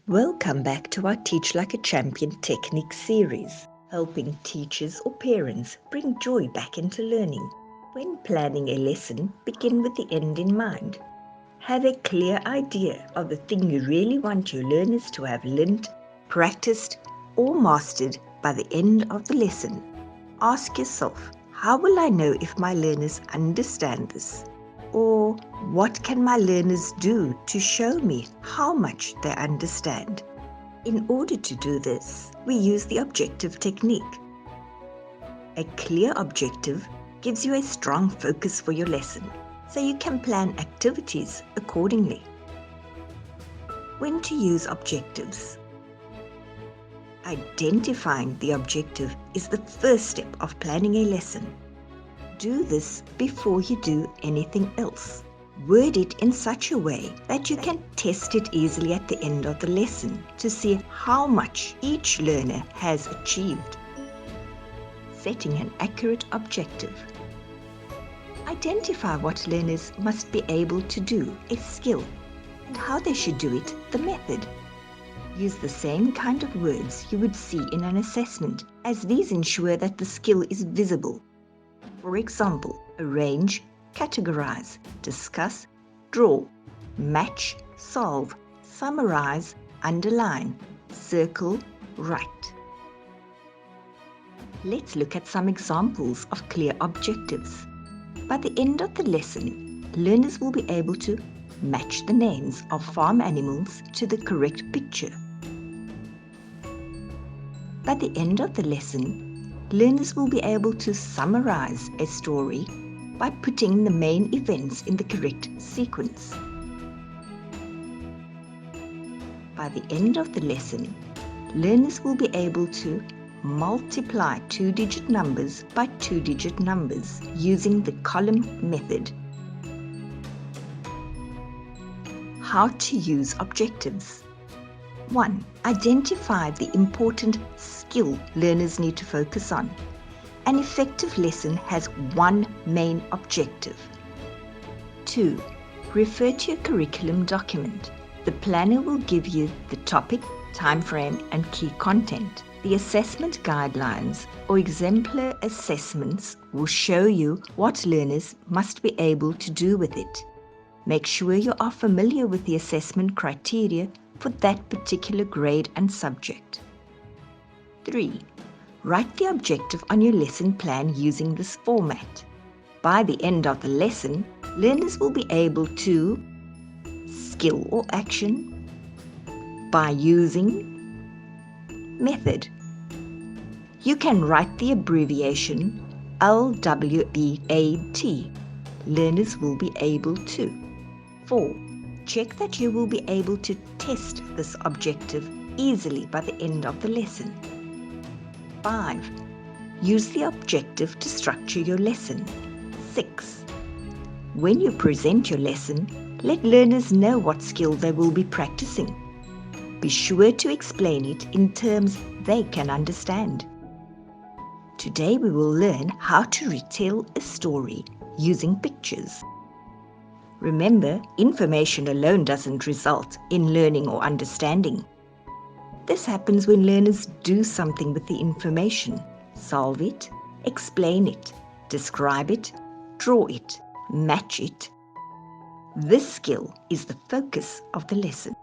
Welcome back to our Teach Like a Champion technique series, helping teachers or parents bring joy back into learning. When planning a lesson, begin with the end in mind. Have a clear idea of the thing you really want your learners to have learnt, practiced, or mastered by the end of the lesson. Ask yourself, how will I know if my learners understand this? Or what can my learners do to show me how much they understand? In order to do this, we use the objective technique. A clear objective gives you a strong focus for your lesson, so you can plan activities accordingly. When to use objectives? Identifying the objective is the first step of planning a lesson. Do this before you do anything else. Word it in such a way that you can test it easily at the end of the lesson to see how much each learner has achieved. Setting an accurate objective. Identify what learners must be able to do, a skill, and how they should do it, the method. Use the same kind of words you would see in an assessment, as these ensure that the skill is visible. For example, arrange, categorize, discuss, draw, match, solve, summarize, underline, circle, write. Let's look at some examples of clear objectives. By the end of the lesson, learners will be able to match the names of farm animals to the correct picture. By the end of the lesson, learners will be able to summarize a story by putting the main events in the correct sequence. By the end of the lesson, learners will be able to multiply two-digit numbers by two-digit numbers using the column method. How to use objectives. 1. Identify the important skill learners need to focus on. An effective lesson has one main objective. 2. Refer to your curriculum document. The planner will give you the topic, time frame, and key content. The assessment guidelines or exemplar assessments will show you what learners must be able to do with it. Make sure you are familiar with the assessment criteria for that particular grade and subject. 3. Write the objective on your lesson plan using this format. By the end of the lesson, learners will be able to skill or action by using method. You can write the abbreviation LWBAT. Learners will be able to. 4. Check that you will be able to test this objective easily by the end of the lesson. 5. Use the objective to structure your lesson. 6. When you present your lesson, let learners know what skill they will be practicing. Be sure to explain it in terms they can understand. Today we will learn how to retell a story using pictures. Remember, information alone doesn't result in learning or understanding. This happens when learners do something with the information. Solve it, explain it, describe it, draw it, match it. This skill is the focus of the lesson.